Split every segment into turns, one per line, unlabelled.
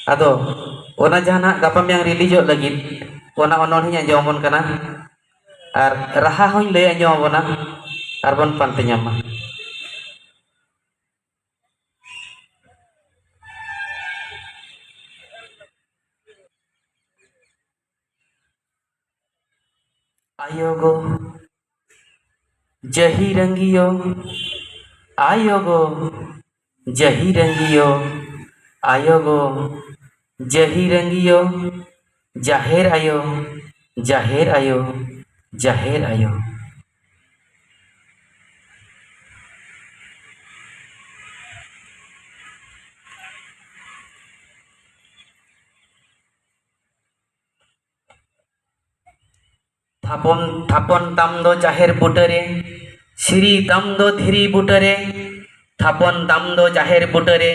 ado ona jahana gapam yang rilijok lagi ona ononnya jawabon kana ar raha hoy lay anjawabona arbon pantenya mah ayogo jahirangiyo ayogo jahirangiyo ayogo jahirangiyo jaher ayo jaher ayo jaher ayo Thapan Thapan तामदो जाहेर बुटरे सिरी तामदो धीरी बुटरे थापन तामदो जाहेर बुटरे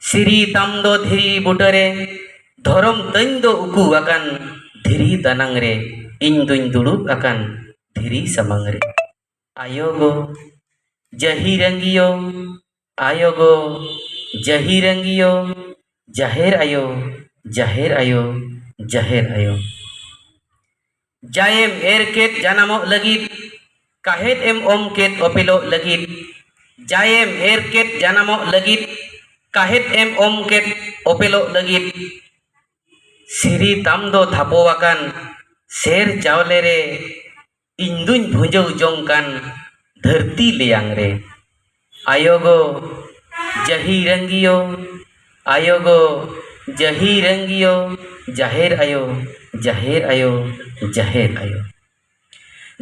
सिरी तामदो धीरी बुटरे धरम तैन दो उकु आकान धीरी दानांग रे इन दुइन दुड़ुब आकान धीरी सामांग रे आयोगो जहिरंगियो आयोगो जहिरंगियो जाहेर आयो जाहेर आयो जाहेर आयो जायम एरकेट जानामो लगित काहेत एम ओमकेट ओपेलो लगित जायम एरकेट जानामो लगित काहेत एम ओमकेट ओपेलो लगित सिरी तामदो थापोवाकान शेर चावले रे इंदुन भुंजौ जोंकान धरती लेयांग रे आयोगो जहिरंगियो आयोगो जहिरंगियो जाहेर आयो जाहेर आयो जाहेर आयो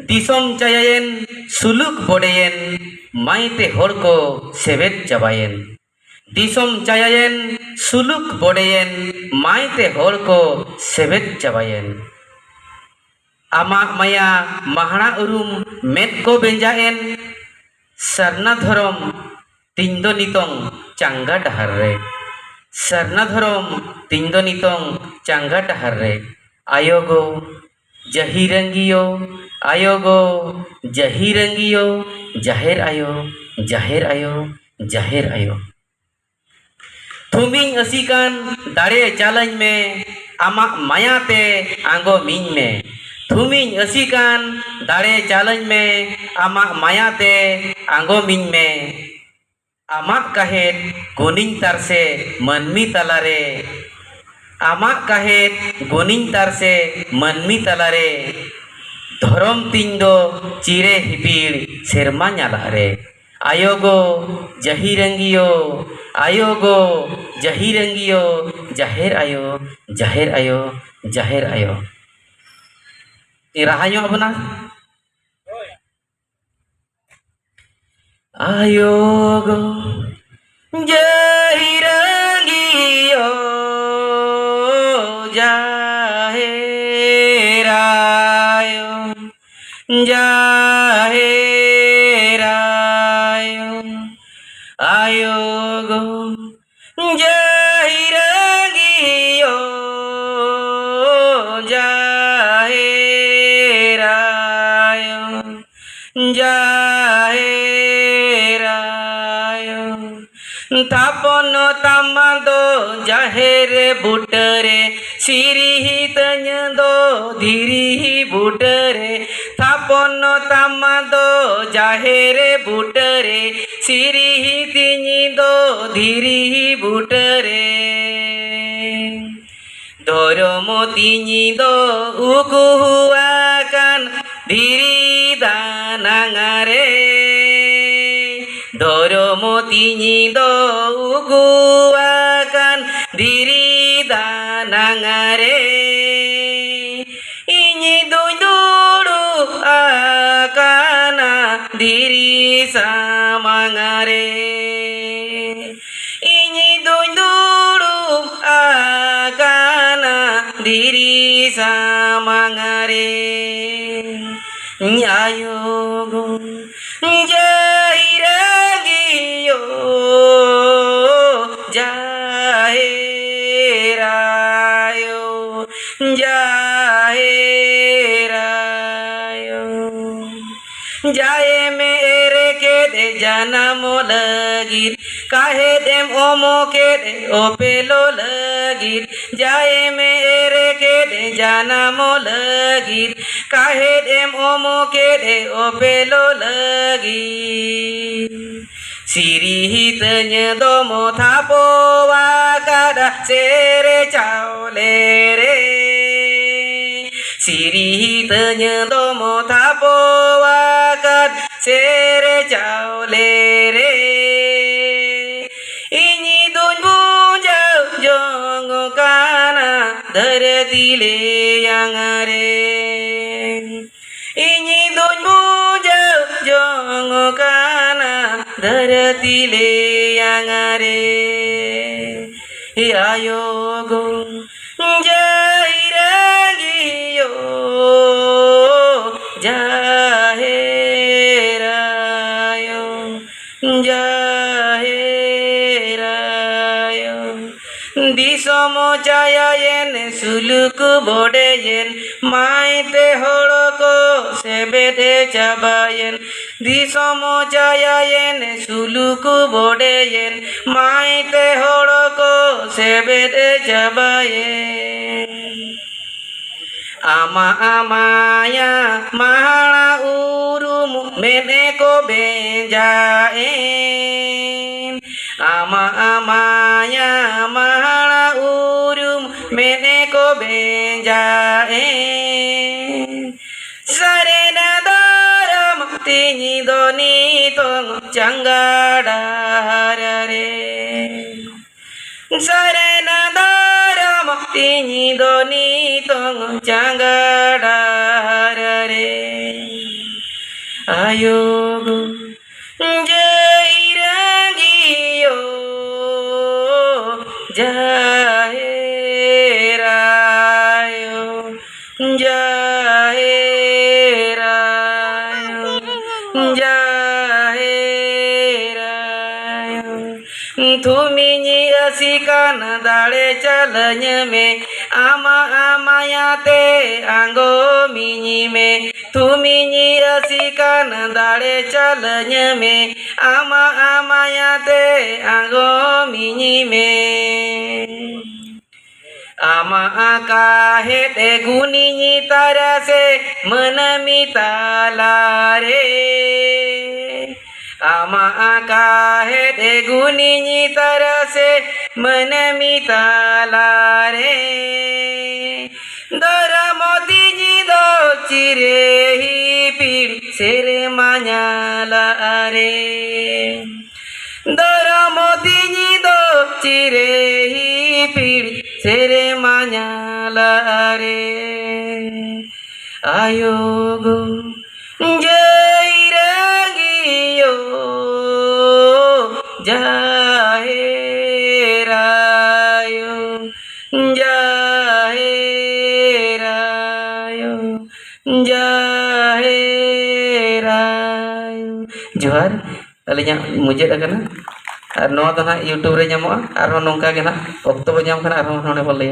दिसोम चायायेन सुलुक बोडेयेन माइते होड़ को सेवेद चाबायेन दिसोम चायायेन सुलुक बोडेयेन माइते होड़ को सेवेद चाबायेन आमा माया महाना उरुम मेद को बेंजायेन सरना धरम तिंदो नितोंग चांगा डहार रे सरना धरम तिंदो नितोंग चांगा डहार रे आयोगो जहिरंगियो आयोगो जहिरंगियो जाहेर आयो जाहेर आयो जाहेर आयो थुमिंग असिकान दाड़े चालኝ में आमा मायाते आंगो मिंग में थुमिंग असिकान दाड़े चालኝ में आमा मायाते आंगो मिंग में आमाक काहेत गुनिंग तारसे मनमी तलारे आमाक काहेत गुनिंग तारसे मनमी तलारे धरम तिंदो चिरे हिपीड़ सेरमा ᱧᱟᱞᱟᱜ आयोगो जहिरंगियो आयोगो जहिरंगियो जाहेर आयो जाहेर आयो जाहेर आयो irahanyo abuna ayogo जहिरंगियो जाहेर आयो जाहेर आयो आयोगो जहिरंगियो जाहेर आयो जाहेर आयो थापन तामदो जाहेर बुटरे सिरी तन्यदो धीरी बुटरे थापन तामदो जाहेर बुटरे सिरी तिनिदो धीरी बुटरे धरमो तिनिदो उकुआकान धीरी दानांगारे धरमो तिनिदो उकुआकान धीरी दानांगारे इनि दुइदुड़ु आकाना धीरी सामांगारे इनि दुइदुड़ु आकाना धीरी सामांगारे आयोगो जहिरंगियो जाहेर आयो जाहेर आयो जाए मेरे के दे जन्म लगी काहे देम ओमो के दे ओपेलो लगीर जाए मेरे के दे जाना मो लगीर काहे देम ओमो के दे ओपेलो लगीर Sirihitnya domo thapo wakada sere chaole re Sirihitnya domo thapo wakada sere chaole re Ini dun bunjau jongo kana dharati le yang are Ini dun bunjau jongo kana धरती ले Angre आयोगो जाहिरागियो जाहेरायो जाहेरायो दिसमो चायायन सुलुक बोडेयन माइते होड़को सेबेदे चाबायन दिसमो चायायन सुलुक बोडेयन माइते होड़को सेबेदे चाबायन Ama amaya mahala urumu meneko benjain Ama amaya mahala urumu meneko benjain Sarena daram tinyi doni tong canggadarare Sarena daram tinyi doni tong canggadarare Ayogo jairangiyo jaherayo jaherayo jaherayo Tumi nyi asikan dale chalanya me ama amayate anggo minyi me Tumi nyi asikan dale chalanya me ama amayate anggo minyi me Ama akahe te guni nyi tarase menamita lare Ama akahe te guni nyi tarase menamita lare Dara moti nyi do cirehi piri sere manyala are Dara moti nyi do cirehi piri sere manyala are Ayogo jairagiyo jaherayo jaherayo jaherayo Johar alinya mujid akana ar no ta YouTube re nyamoa ar nongka ge na okto bo nyam kana ar no ne bolle